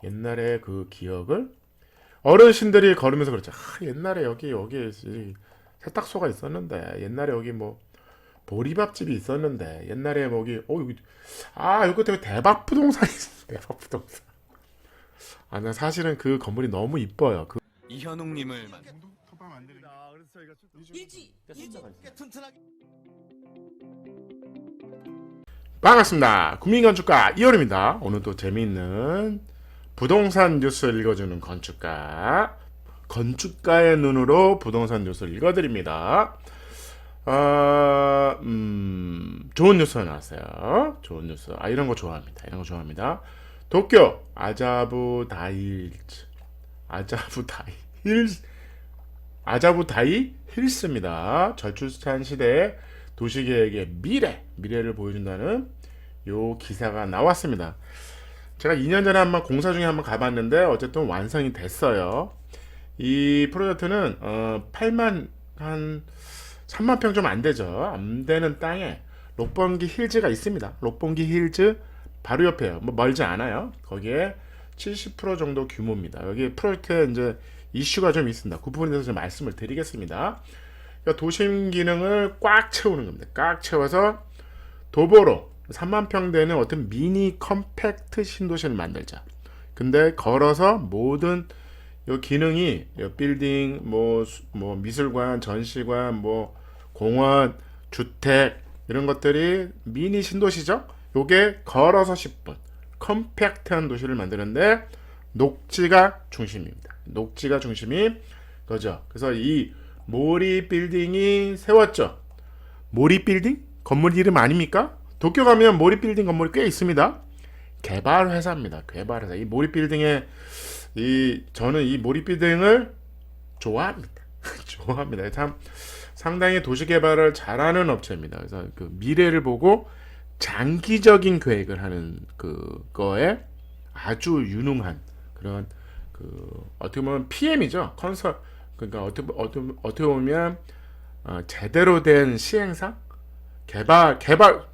옛날에 그 기억을 어르신들이 걸으면서 그랬죠. 옛날에 여기 세탁소가 있었는데, 옛날에 여기 뭐 보리밥집이 있었는데, 옛날에 뭐 여기 여기 때문에 대박 부동산이 있어. 대박 부동산. 나 사실은 그 건물이 너무 이뻐요. 이현웅님을 반갑습니다. 국민건축가 이현우입니다. 오늘도 재미있는 부동산 뉴스를 읽어주는 건축가, 건축가의 눈으로 부동산 뉴스를 읽어드립니다. 좋은 뉴스가 나왔어요. 좋은 뉴스. 이런 거 좋아합니다. 이런 거 좋아합니다. 도쿄 아자부다이 힐스입니다. 저출산 시대의 도시계획의 미래를 보여준다는 요 기사가 나왔습니다. 제가 2년 전에 한번 공사 중에 한번 가봤는데 어쨌든 완성이 됐어요. 이 프로젝트는 8만 한 3만 평 좀 안 되죠. 안 되는 땅에 록봉기 힐즈가 있습니다. 록봉기 힐즈 바로 옆에요. 뭐 멀지 않아요. 거기에 70% 정도 규모입니다. 여기 프로젝트에 이제 이슈가 좀 있습니다. 그 부분에 대해서 좀 말씀을 드리겠습니다. 그러니까 도심 기능을 꽉 채우는 겁니다. 꽉 채워서 도보로 3만 평 되는 어떤 미니 컴팩트 신도시를 만들자. 근데 걸어서 모든 요 기능이 요 빌딩, 뭐 미술관, 전시관, 뭐 공원, 주택 이런 것들이 미니 신도시죠. 요게 걸어서 10분 컴팩트한 도시를 만드는데 녹지가 중심입니다. 녹지가 중심이 거죠. 그래서 이 모리 빌딩이 세웠죠. 모리 빌딩? 건물 이름 아닙니까? 도쿄 가면 모리 빌딩 건물이 꽤 있습니다. 개발 회사입니다. 개발 회사. 이 모리 빌딩에 저는 이 모리 빌딩을 좋아합니다. 좋아합니다. 참 상당히 도시 개발을 잘하는 업체입니다. 그래서 그 미래를 보고 장기적인 계획을 하는 그거에 아주 유능한 그런 어떻게 보면 PM이죠. 그러니까 어떻게 보면 제대로 된 시행사, 개발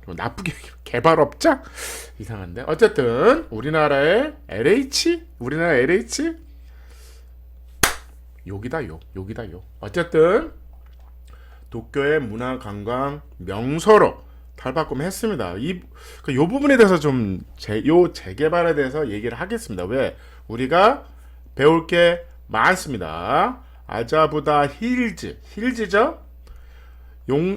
나쁘게 개발업자 이상한데 어쨌든 우리나라 LH 욕이다. 어쨌든 도쿄의 문화 관광 명소로 탈바꿈했습니다. 요 부분에 대해서 좀 재개발에 대해서 얘기를 하겠습니다. 왜? 우리가 배울 게 많습니다. 아자부다 힐즈죠?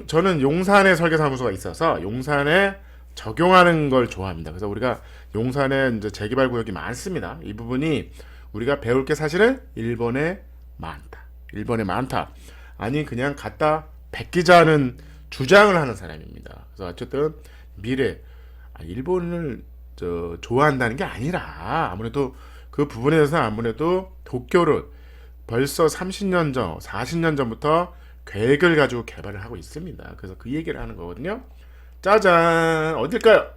저는 용산에 설계사무소가 있어서 용산에 적용하는 걸 좋아합니다. 그래서 우리가 용산에 이제 재개발 구역이 많습니다. 이 부분이 우리가 배울 게 사실은 일본에 많다. 아니 그냥 갖다 베끼자는 주장을 하는 사람입니다. 그래서 어쨌든 일본을 좋아한다는 게 아니라 아무래도 그 부분에 대해서 아무래도 도쿄를 벌써 30년 전, 40년 전부터 계획을 가지고 개발을 하고 있습니다. 그래서 그 얘기를 하는 거거든요. 짜잔! 어딜까요?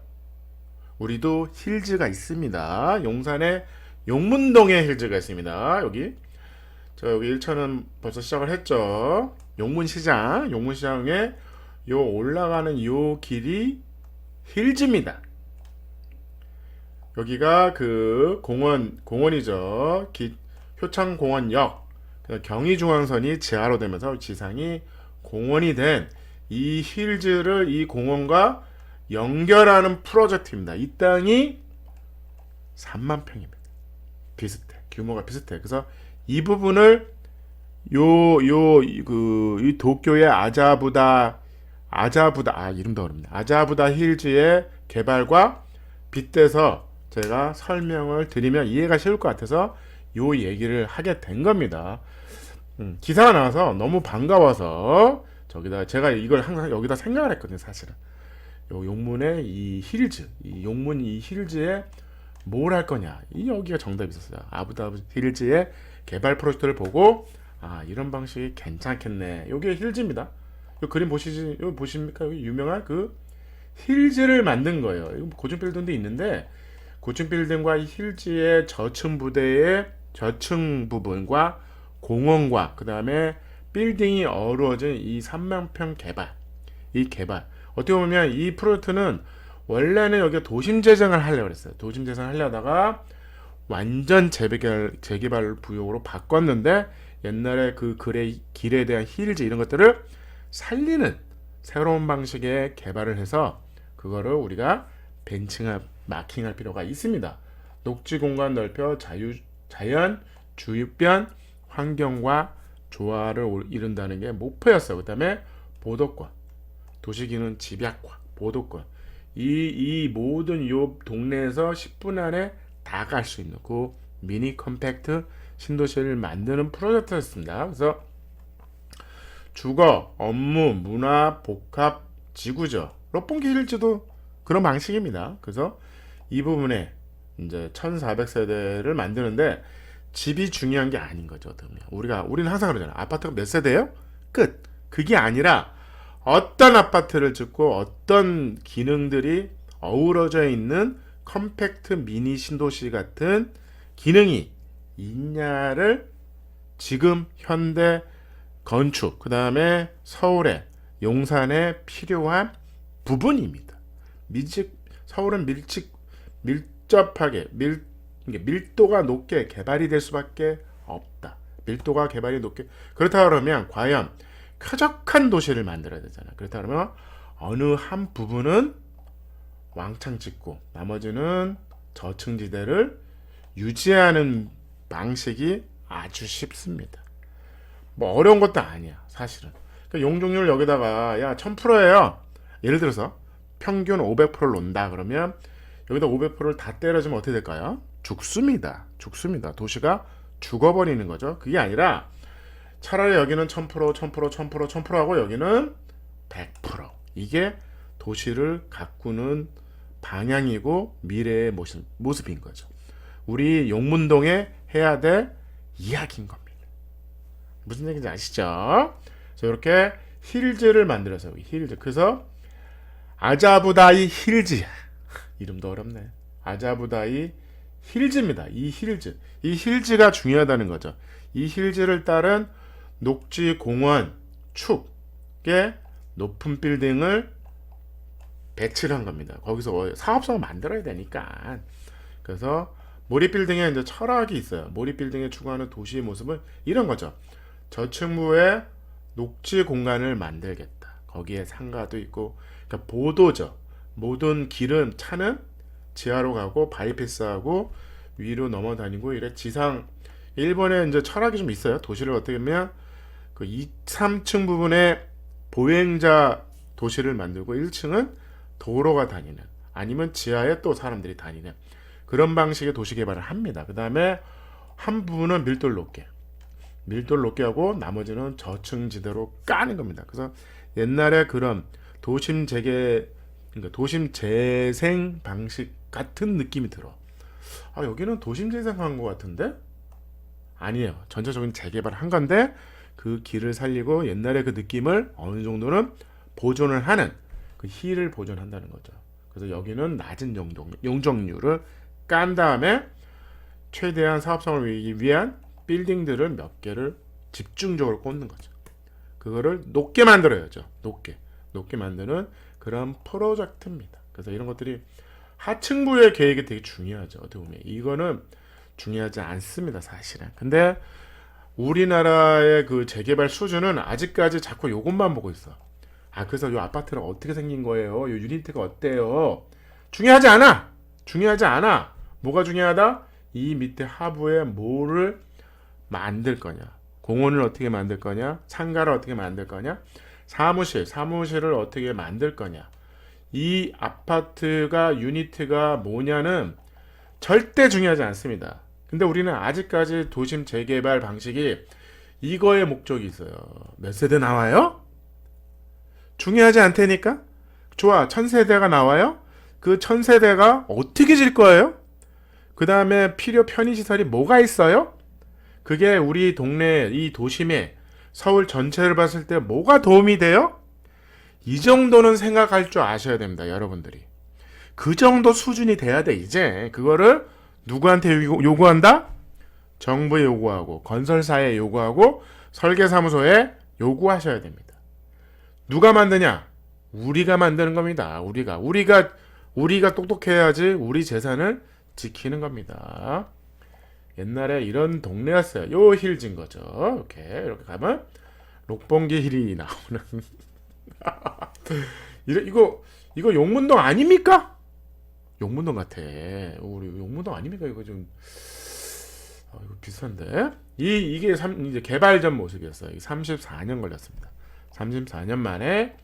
우리도 힐즈가 있습니다. 용산에 용문동에 힐즈가 있습니다. 여기 1차는 벌써 시작을 했죠. 용문시장에 요 올라가는 요 길이 힐즈입니다. 여기가 그 공원이죠. 효창공원역 경의중앙선이 지하로 되면서 지상이 공원이 된 이 힐즈를 이 공원과 연결하는 프로젝트입니다. 이 땅이 3만 평입니다. 규모가 비슷해. 그래서 이 부분을 이 도쿄의 아자부다 이름도 어렵니다. 아자부다 힐즈의 개발과 빗대서 제가 설명을 드리면 이해가 쉬울 것 같아서 요 얘기를 하게 된 겁니다. 기사가 나와서 너무 반가워서 제가 이걸 항상 여기다 생각을 했거든요. 사실은 요 용문의 이 힐즈에 뭘 할 거냐, 여기가 정답이 있었어요. 아부다비 힐즈의 개발 프로젝트를 보고 이런 방식이 괜찮겠네. 요게 힐즈입니다. 요 그림 보십니까? 여기 유명한 그 힐즈를 만든 거예요. 이거 고층 빌딩도 있는데 고층 빌딩과 힐즈의 저층 부대의 저층 부분과 공원과 그 다음에 빌딩이 어우러진 이 3만 평 개발. 어떻게 보면 이 프로젝트는 원래는 여기 도심 재생을 하려고 했어요. 도심 재생을 하려다가 완전 재개발 구역으로 바꿨는데 옛날에 그 길에 대한 힐즈 이런 것들을 살리는 새로운 방식의 개발을 해서 그거를 우리가 벤칭 마킹할 필요가 있습니다. 녹지 공간 넓혀 자연 주변 환경과 조화를 이룬다는 게 목표였어요. 그 다음에 보도권, 도시기능 집약화, 보도권, 이 모든 요 동네에서 10분 안에 다 갈 수 있는 그 미니 컴팩트 신도시를 만드는 프로젝트였습니다. 그래서 주거, 업무, 문화, 복합, 지구죠. 롯본기 힐즈도 그런 방식입니다. 그래서 이 부분에 이제 1400세대를 만드는데 집이 중요한 게 아닌 거죠. 우리는 항상 그러잖아요. 아파트가 몇 세대예요? 끝. 그게 아니라 어떤 아파트를 짓고 어떤 기능들이 어우러져 있는 컴팩트 미니 신도시 같은 기능이 있냐를 지금 현대 건축, 그 다음에 서울에 용산에 필요한 부분입니다. 서울은 밀접하게 밀도가 높게 개발이 될 수밖에 없다. 밀도가 개발이 높게 그렇다 그러면 과연 쾌적한 도시를 만들어야 되잖아. 그렇다 그러면 어느 한 부분은 왕창 짓고 나머지는 저층지대를 유지하는 방식이 아주 쉽습니다. 뭐 어려운 것도 아니야 사실은. 그러니까 용적률 여기다가 야 1000%예요. 예를 들어서 평균 500%를 놓는다 그러면 여기다 500%를 다 때려주면 어떻게 될까요? 죽습니다. 도시가 죽어버리는 거죠. 그게 아니라 차라리 여기는 1000% 하고 여기는 100%. 이게 도시를 가꾸는 방향이고 미래의 모습인 거죠. 우리 용문동에 해야 될 이야기인 겁니다. 무슨 얘기인지 아시죠? 그래서 이렇게 힐즈를 만들어서 힐즈. 그래서 아자부다이 힐즈. 이름도 어렵네. 아자부다이 힐즈입니다. 이 힐즈가 중요하다는 거죠. 이 힐즈를 따른 녹지 공원 축에 높은 빌딩을 배치를 한 겁니다. 거기서 사업성을 만들어야 되니까. 그래서 몰입 빌딩에 이제 철학이 있어요. 몰입 빌딩에 추구하는 도시의 모습은 이런 거죠. 저층부에 녹지 공간을 만들겠다. 거기에 상가도 있고, 그러니까 보도죠. 모든 차는 지하로 가고 바이패스하고 위로 넘어다니고 이래 일본에 이제 철학이 좀 있어요. 도시를 어떻게 하면 그 2, 3층 부분에 보행자 도시를 만들고 1층은 도로가 다니는 아니면 지하에 또 사람들이 다니는 그런 방식의 도시 개발을 합니다. 그 다음에 한 부분은 밀도를 높게 하고 나머지는 저층지대로 까는 겁니다. 그래서 옛날에 그런 도심 재생 방식 같은 느낌이 들어. 여기는 도심 재생한 것 같은데? 아니에요. 전체적인 재개발을 한 건데 그 길을 살리고 옛날의 그 느낌을 어느 정도는 보존을 하는 그 힐을 보존한다는 거죠. 그래서 여기는 낮은 용적률을 깐 다음에 최대한 사업성을 위한 빌딩들을 몇 개를 집중적으로 꽂는 거죠. 그거를 높게 만들어야죠. 높게 만드는 그런 프로젝트입니다. 그래서 이런 것들이 하층부의 계획이 되게 중요하죠. 어떻게 보면 이거는 중요하지 않습니다, 사실은. 근데 우리나라의 그 재개발 수준은 아직까지 자꾸 요것만 보고 있어. 그래서 요 아파트는 어떻게 생긴 거예요? 요 유니트가 어때요? 중요하지 않아. 뭐가 중요하다? 이 밑에 하부에 뭐를 만들 거냐? 공원을 어떻게 만들 거냐? 상가를 어떻게 만들 거냐? 사무실을 어떻게 만들 거냐? 이 아파트가 유니트가 뭐냐는 절대 중요하지 않습니다. 근데 우리는 아직까지 도심 재개발 방식이 이거의 목적이 있어요. 몇 세대 나와요? 중요하지 않다니까? 좋아, 1000세대가 나와요? 그 1000세대가 어떻게 질 거예요? 그 다음에 필요 편의시설이 뭐가 있어요? 그게 우리 동네, 이 도심에 서울 전체를 봤을 때 뭐가 도움이 돼요? 이 정도는 생각할 줄 아셔야 됩니다, 여러분들이. 그 정도 수준이 돼야 돼, 이제. 그거를 누구한테 요구한다? 정부에 요구하고, 건설사에 요구하고, 설계사무소에 요구하셔야 됩니다. 누가 만드냐? 우리가 만드는 겁니다. 우리가 똑똑해야지 우리 재산을 지키는 겁니다. 옛날에 이런 동네였어요. 요 힐즈인 거죠. 이렇게 가면 록봉기 힐이 나오는. 이거 용문동 아닙니까? 용문동 같아. 우리 용문동 아닙니까? 이거 좀 이거 비싼데. 이게 이제 개발 전 모습이었어요. 34년 걸렸습니다. 34년 만에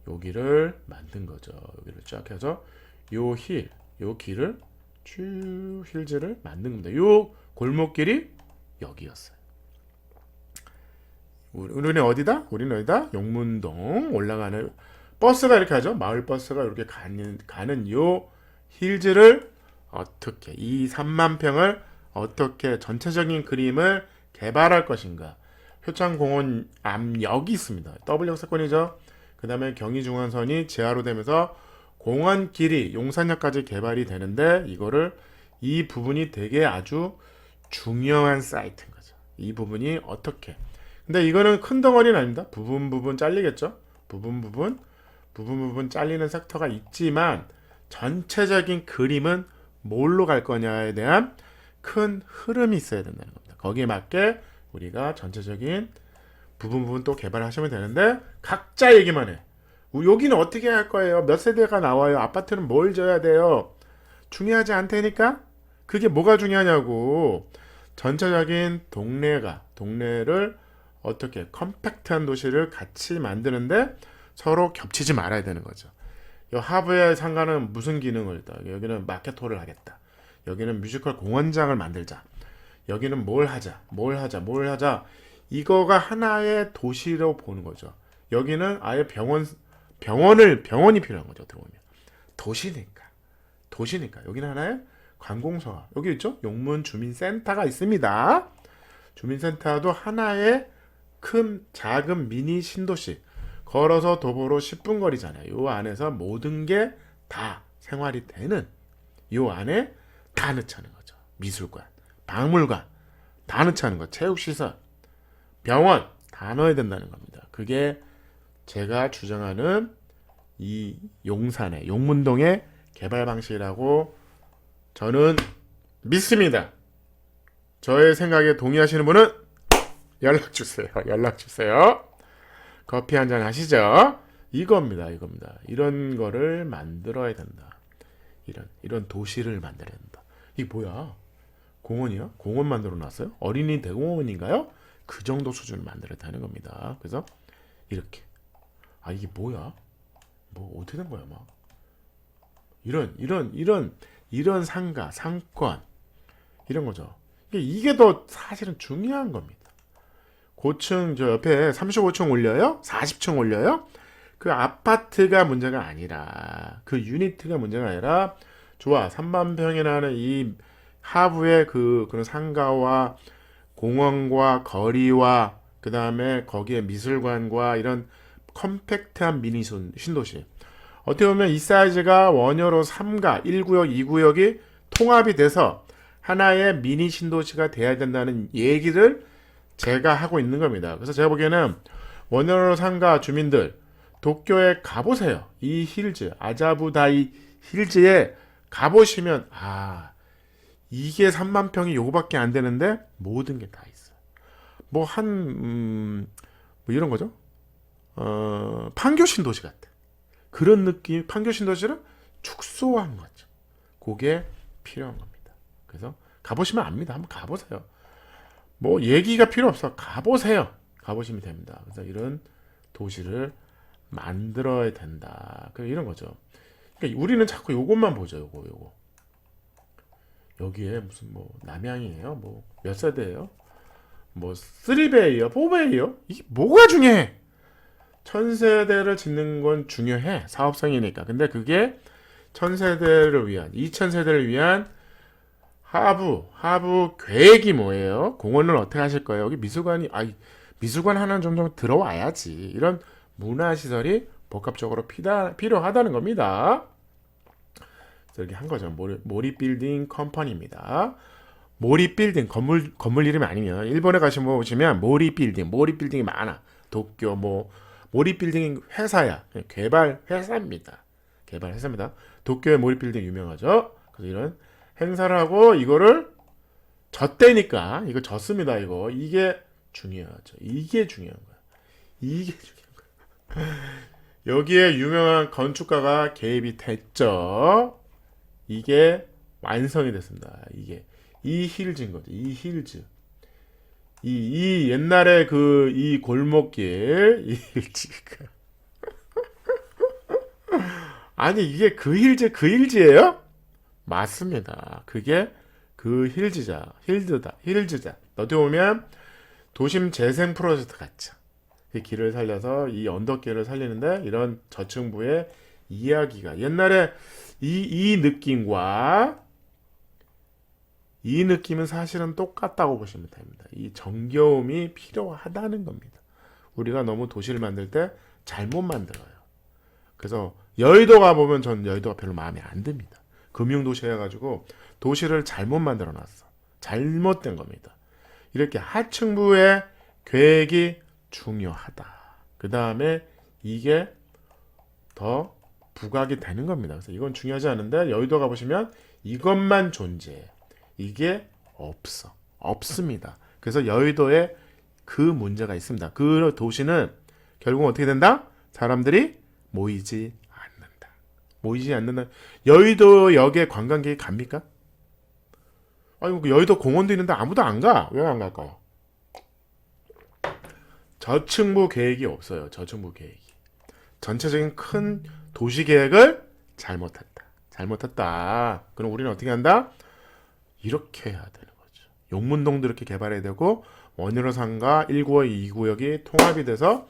여기를 만든 거죠. 여기를 쫙 해서 요 길을 쭉 힐즈를 만든 겁니다. 요 골목길이 여기였어요. 우리는 어디다? 용문동 올라가는 버스가 이렇게 하죠. 마을 버스가 이렇게 가는 요 힐즈를 어떻게 이 3만 평을 어떻게 전체적인 그림을 개발할 것인가. 효창공원 앞역이 있습니다. 더블 역세권이죠. 그 다음에 경의중앙선이 지하로 되면서 공원길이 용산역까지 개발이 되는데 이 부분이 되게 아주 중요한 사이트인 거죠. 이 부분이 어떻게. 근데 이거는 큰 덩어리는 아닙니다. 부분 잘리겠죠. 부분 잘리는 섹터가 있지만 전체적인 그림은 뭘로 갈 거냐에 대한 큰 흐름이 있어야 된다는 겁니다. 거기에 맞게 우리가 전체적인 부분 또 개발하시면 되는데 각자 얘기만 해. 여기는 어떻게 할 거예요? 몇 세대가 나와요? 아파트는 뭘 져야 돼요? 중요하지 않다니까? 그게 뭐가 중요하냐고. 전체적인 동네를 어떻게 컴팩트한 도시를 같이 만드는데 서로 겹치지 말아야 되는 거죠. 이 하부의 상가는 무슨 기능을 했다. 여기는 마켓홀을 하겠다. 여기는 뮤지컬 공원장을 만들자. 여기는 뭘 하자. 이거가 하나의 도시로 보는 거죠. 여기는 아예 병원이 필요한 거죠. 어떻게 보면 도시니까 여기는 하나의 관공서가 여기 있죠. 용문 주민센터가 있습니다. 주민센터도 하나의 작은 미니 신도시. 걸어서 도보로 10분 거리잖아요. 요 안에서 모든 게 다 생활이 되는 요 안에 다 넣자는 거죠. 미술관, 박물관 다 넣자는 거. 체육시설, 병원 다 넣어야 된다는 겁니다. 그게 제가 주장하는 이 용산의 용문동의 개발 방식이라고 저는 믿습니다. 저의 생각에 동의하시는 분은 연락 주세요. 커피 한잔 하시죠. 이겁니다. 이런 거를 만들어야 된다. 이런 도시를 만들어야 된다. 이게 뭐야? 공원이야? 공원 만들어 놨어요? 어린이 대공원인가요? 그 정도 수준을 만들어야 되는 겁니다. 그래서 이렇게 이게 뭐야? 뭐 어떻게 된 거야? 막 이런 상권 이런 거죠. 이게 더 사실은 중요한 겁니다. 고층 저 옆에 35층 올려요? 40층 올려요? 그 아파트가 문제가 아니라 그 유니트가 문제가 아니라 좋아 3만 평이나 하는 이 하부의 그런 상가와 공원과 거리와 그 다음에 거기에 미술관과 이런 컴팩트한 미니 신도시. 어떻게 보면 이 사이즈가 원효로 3가 1구역 2구역이 통합이 돼서 하나의 미니 신도시가 돼야 된다는 얘기를 제가 하고 있는 겁니다. 그래서 제가 보기에는 원효로 상가 주민들 도쿄에 가보세요. 이 힐즈 아자부다이 힐즈에 가보시면 이게 3만 평이 요거밖에 안 되는데 모든 게 다 있어요. 뭐 이런 거죠. 판교 신도시 같아. 그런 느낌. 판교 신도시를 축소한 거죠. 그게 필요한 겁니다. 그래서 가보시면 압니다. 한번 가보세요. 뭐 얘기가 필요 없어. 가보세요. 가보시면 됩니다. 그래서 이런 도시를 만들어야 된다. 이런 거죠. 그러니까 우리는 자꾸 요것만 보죠. 요거. 여기에 무슨 뭐 남양이에요? 뭐 몇 세대예요? 뭐 3배예요? 4배예요? 이게 뭐가 중요해? 1000세대를 짓는 건 중요해. 사업성이니까. 근데 그게 1000세대를 위한 2000세대를 위한 하부 계획이 뭐예요? 공원을 어떻게 하실 거예요? 여기 미술관 하나는 좀 들어와야지. 이런 문화시설이 복합적으로 필요하다는 겁니다. 이렇게 한 거죠. 모리빌딩 컴퍼니입니다. 모리빌딩 건물 이름이 아니면 일본에 보시면 모리빌딩이 많아. 도쿄 모리빌딩 회사야. 개발 회사입니다. 도쿄의 모리빌딩 유명하죠. 그래서 이런 행사를 하고 이거를 졌대니까 이거 졌습니다. 이게 중요하죠. 이게 중요한 거야. 이게 중요한 거야. 여기에 유명한 건축가가 개입이 됐죠. 이게 완성이 됐습니다. 이게 이 힐즈인 거죠. 이 힐즈. 이 옛날에 이 골목길 이 힐즈가 아니 이게 그 힐즈예요? 맞습니다. 그게 그 힐즈다. 어떻게 보면 도심 재생 프로젝트 같죠. 그 길을 살려서 이 언덕길을 살리는데 이런 저층부의 이야기가 옛날에 이 느낌과 이 느낌은 사실은 똑같다고 보시면 됩니다. 이 정겨움이 필요하다는 겁니다. 우리가 너무 도시를 만들 때 잘못 만들어요. 그래서 여의도 가보면 전 여의도가 별로 마음에 안 듭니다. 금융도시 해가지고 도시를 잘못 만들어 놨어. 잘못된 겁니다. 이렇게 하층부의 계획이 중요하다. 그 다음에 이게 더 부각이 되는 겁니다. 그래서 이건 중요하지 않은데 여의도 가보시면 이것만 존재해. 이게 없습니다. 그래서 여의도에 그 문제가 있습니다. 그 도시는 결국 어떻게 된다? 사람들이 모이지 않는다. 여의도역에 관광객이 갑니까? 아니 여의도 공원도 있는데 아무도 안 가. 왜 안 갈까요? 저층부 계획이 없어요. 저층부 계획이. 전체적인 큰 도시 계획을 잘못했다. 그럼 우리는 어떻게 한다? 이렇게 해야 되는 거죠. 용문동도 이렇게 개발해야 되고 원효로상과 1구역, 2구역이 통합이 돼서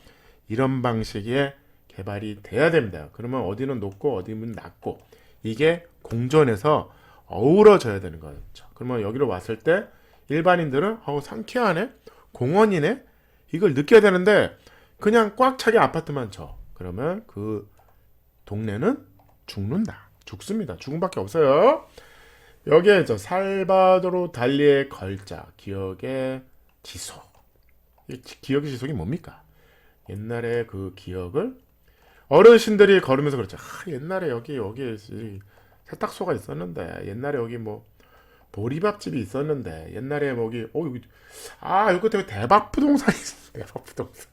이런 방식의 개발이 돼야 됩니다. 그러면 어디는 높고 어디는 낮고 이게 공존해서 어우러져야 되는 거죠. 그러면 여기로 왔을 때 일반인들은 상쾌하네? 공원이네? 이걸 느껴야 되는데 그냥 꽉 차게 아파트만 쳐. 그러면 그 동네는 죽습니다. 죽음밖에 없어요. 여기에 살바도르 달리의 걸작, 기억의 지속. 기억의 지속이 뭡니까? 옛날에 그 기억을 어르신들이 걸으면서 그렇죠. 옛날에 여기에 세탁소가 있었는데, 옛날에 여기 보리밥집이 있었는데, 옛날에 여기 때문에 대박부동산이 있어. 대박부동산.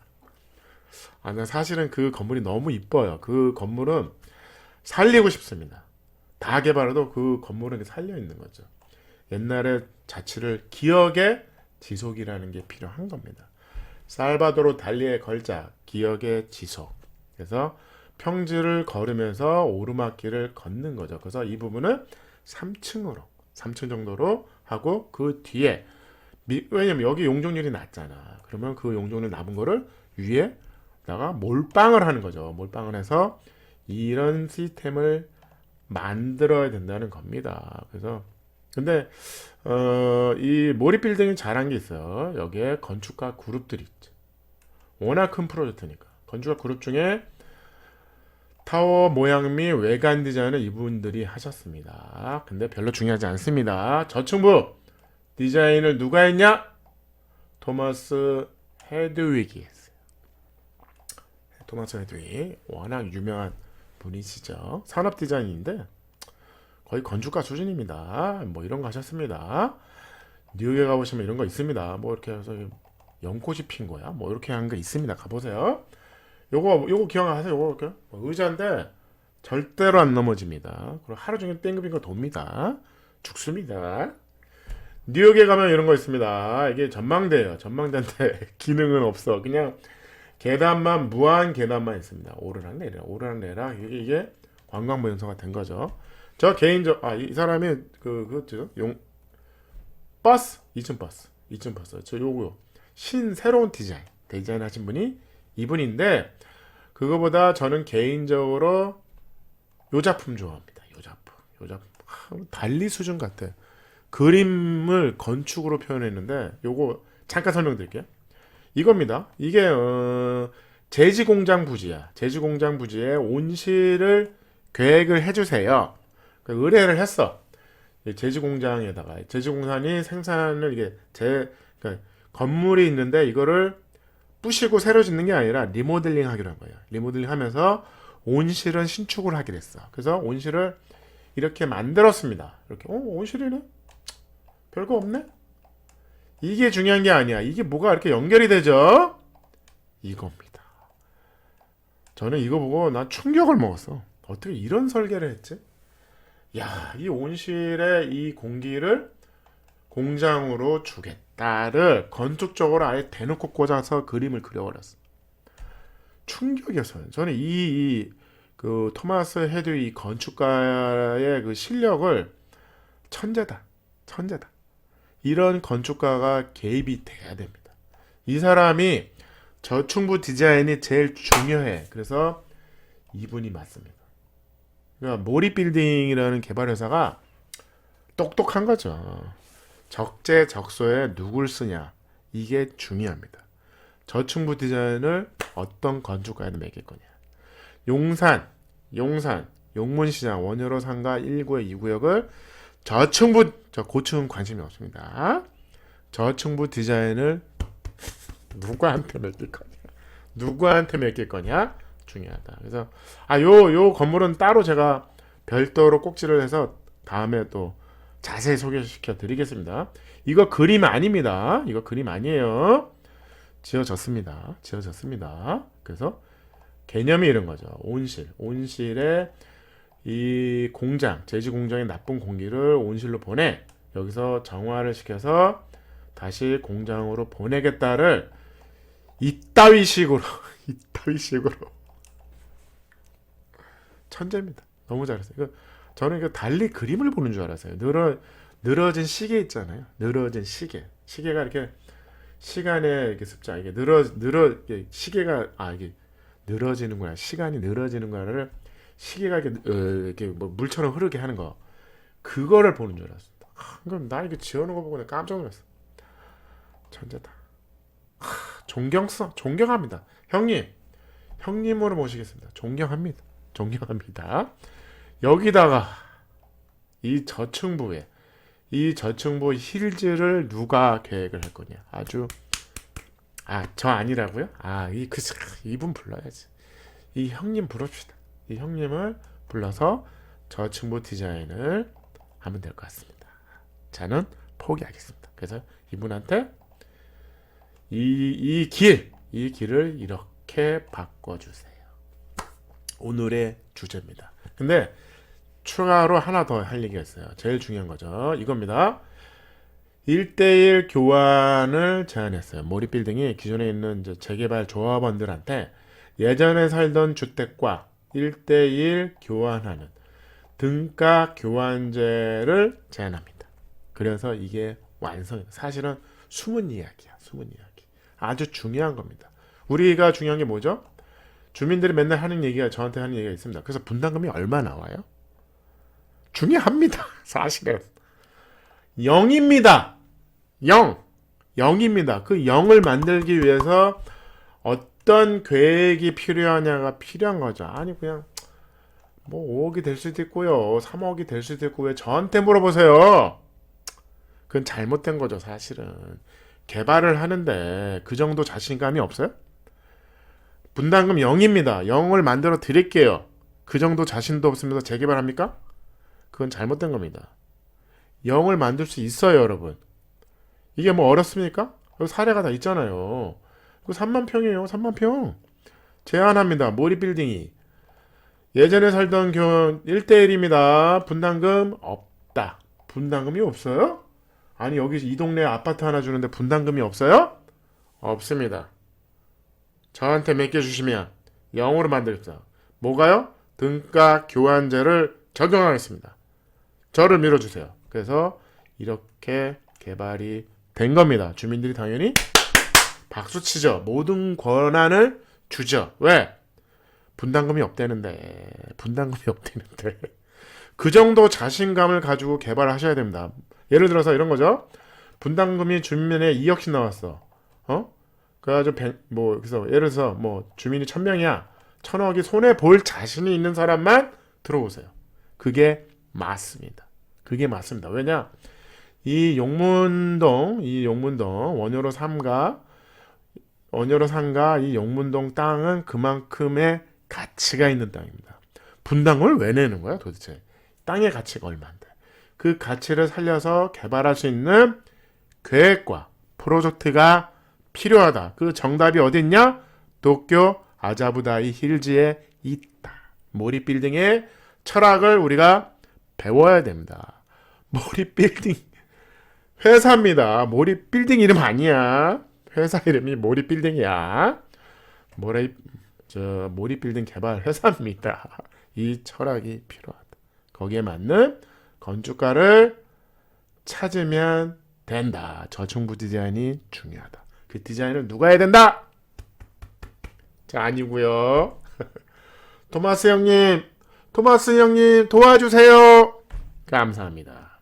난 사실은 그 건물이 너무 이뻐요. 그 건물은 살리고 싶습니다. 다 개발해도 그 건물은 살려 있는 거죠. 옛날의 자취를 기억의 지속이라는 게 필요한 겁니다. 살바도르 달리의 걸작, 기억의 지속. 그래서 평지를 걸으면서 오르막길을 걷는 거죠. 그래서 이 부분은 3층 정도로 하고 그 뒤에 왜냐면 여기 용적률이 낮잖아. 그러면 그 용적률 남은 거를 위에다가 몰빵을 하는 거죠. 몰빵을 해서 이런 시스템을 만들어야 된다는 겁니다. 그래서 근데 이 몰입빌딩이 잘한 게 있어요. 여기에 건축가 그룹들이 있죠. 워낙 큰 프로젝트니까 건축가 그룹 중에 타워 모양 및 외관 디자인을 이분들이 하셨습니다. 근데 별로 중요하지 않습니다. 저층부 디자인을 누가 했냐? 토마스 헤드윅이 했어요. 토마스 헤드윅 워낙 유명한 분이시죠. 산업 디자인인데 거의 건축가 수준입니다. 이런 거 하셨습니다. 뉴욕에 가보시면 이런 거 있습니다. 이렇게 해서 연꽃이 핀 거야. 이렇게 한 거 있습니다. 가보세요. 요거 기억하세요. 요거 이렇게 의자인데 절대로 안 넘어집니다. 그리고 하루 종일 땡글빙글 돕니다. 죽습니다. 뉴욕에 가면 이런 거 있습니다. 이게 전망대예요. 전망대인데 기능은 없어. 그냥 계단만 무한 계단만 있습니다. 오르락내리락 이게 관광부 연서가 된 거죠. 저 이 사람이 버스 2층 버스 저 요거 새로운 디자인 하신 분이 이분인데 그거보다 저는 개인적으로 요 작품 좋아합니다. 요 작품 달리 수준 같아. 그림을 건축으로 표현했는데 요거 잠깐 설명드릴게요. 이겁니다. 이게 제지공장 부지야. 제지공장 부지에 온실을 계획을 해주세요. 의뢰를 했어. 제지공장에다가 제지공산이 생산을 그러니까 건물이 있는데 이거를 부시고 새로 짓는 게 아니라 리모델링 하기로 한 거예요. 리모델링 하면서 온실은 신축을 하기로 했어. 그래서 온실을 이렇게 만들었습니다. 이렇게 온실이네? 별거 없네? 이게 중요한 게 아니야. 이게 뭐가 이렇게 연결이 되죠? 이겁니다. 저는 이거 보고 난 충격을 먹었어. 어떻게 이런 설계를 했지? 야, 이 온실에 이 공기를 공장으로 주겠다를 건축적으로 아예 대놓고 꽂아서 그림을 그려버렸어. 충격이었어요. 저는 그 토마스 헤드위 이 건축가의 그 실력을 천재다. 천재다. 이런 건축가가 개입이 돼야 됩니다. 이 사람이 저층부 디자인이 제일 중요해. 그래서 이분이 맞습니다. 그러니까 모리빌딩이라는 개발 회사가 똑똑한 거죠. 적재적소에 누굴 쓰냐 이게 중요합니다. 저층부 디자인을 어떤 건축가에도 맡길 거냐. 용산, 용문시장 원효로 상가 1구역, 2구역을 고층은 관심이 없습니다. 저층부 디자인을 누구한테 맡길 거냐 중요하다. 그래서 요 건물은 따로 제가 별도로 꼭지를 해서 다음에 또 자세히 소개시켜 드리겠습니다. 이거 그림 아닙니다. 이거 그림 아니에요. 지어졌습니다. 그래서 개념이 이런 거죠. 온실에 이 공장, 제지 공장의 나쁜 공기를 온실로 보내 여기서 정화를 시켜서 다시 공장으로 보내겠다를 이따위 식으로 천재입니다. 너무 잘했어요. 저는 달리 그림을 보는 줄 알았어요. 늘어진 시계 있잖아요. 늘어진 시계가 이렇게 시간에 이렇게 습자 이게 시계가 이게 늘어지는구나. 시간이 늘어지는구나를 시계가 이렇게 뭐 물처럼 흐르게 하는 거 그거를 보는 줄 알았습니다. 그럼 나 이거 지어놓은 거 보고 깜짝 놀랐어. 천재다. 존경합니다. 형님으로 모시겠습니다. 존경합니다. 여기다가 이 저층부 힐즈를 누가 계획을 할 거냐. 저 아니라고요? 이분 불러야지. 이 형님 부릅시다. 이 형님을 불러서 저층부 디자인을 하면 될 것 같습니다. 저는 포기하겠습니다. 그래서 이분한테 이 길을 이렇게 바꿔주세요. 오늘의 주제입니다. 근데 추가로 하나 더 할 얘기가 있어요. 제일 중요한 거죠. 이겁니다. 1대1 교환을 제안했어요. 모리빌딩이 기존에 있는 재개발 조합원들한테 예전에 살던 주택과 1대1 교환하는 등가 교환제를 제안합니다. 그래서 이게 사실은 숨은 이야기야. 아주 중요한 겁니다. 우리가 중요한 게 뭐죠? 주민들이 맨날 저한테 하는 얘기가 있습니다. 그래서 분담금이 얼마 나와요? 중요합니다. 사실은 0입니다. 0입니다. 그 0을 만들기 위해서 어떤 계획이 필요하냐가 필요한 거죠. 그냥 뭐 5억이 될 수도 있고요. 3억이 될 수도 있고 왜 저한테 물어보세요? 그건 잘못된 거죠. 사실은 개발을 하는데 그 정도 자신감이 없어요? 분담금 0입니다. 0을 만들어 드릴게요. 그 정도 자신도 없으면서 재개발합니까? 그건 잘못된 겁니다. 0을 만들 수 있어요, 여러분. 이게 뭐 어렵습니까? 여기 사례가 다 있잖아요. 3만 평이에요. 3만 평. 제안합니다. 모리빌딩이. 예전에 살던 교원 1대1입니다. 분담금 없다. 분담금이 없어요? 여기 이 동네에 아파트 하나 주는데 분담금이 없어요? 없습니다. 저한테 맡겨주시면 0으로 만들겠다. 뭐가요? 등가 교환제를 적용하겠습니다. 저를 밀어주세요. 그래서 이렇게 개발이 된 겁니다. 주민들이 당연히 박수치죠. 모든 권한을 주죠. 왜? 분담금이 없대는데 그 정도 자신감을 가지고 개발하셔야 됩니다. 예를 들어서 이런 거죠. 분담금이 주민에 2억씩 나왔어. 그래가지고 그래서 예를 들어서 주민이 1000명이야. 1000억이 손에 볼 자신이 있는 사람만 들어오세요. 그게 맞습니다. 왜냐? 이 용문동 원효로 상가 이 용문동 땅은 그만큼의 가치가 있는 땅입니다. 분담금을 왜 내는 거야 도대체? 땅의 가치가 얼마인데? 그 가치를 살려서 개발할 수 있는 계획과 프로젝트가 필요하다. 그 정답이 어디 있냐? 도쿄 아자부다이 힐즈에 있다. 모리 빌딩의 철학을 우리가 배워야 됩니다. 모리 빌딩 회사입니다. 모리 빌딩 이름 아니야. 회사 이름이 모리 빌딩이야. 모리 빌딩 개발 회사입니다. 이 철학이 필요하다. 거기에 맞는 건축가를 찾으면 된다. 저층부 디자인이 중요하다. 그 디자인을 누가 해야 된다? 자, 아니고요. 토마스 형님 도와주세요. 감사합니다.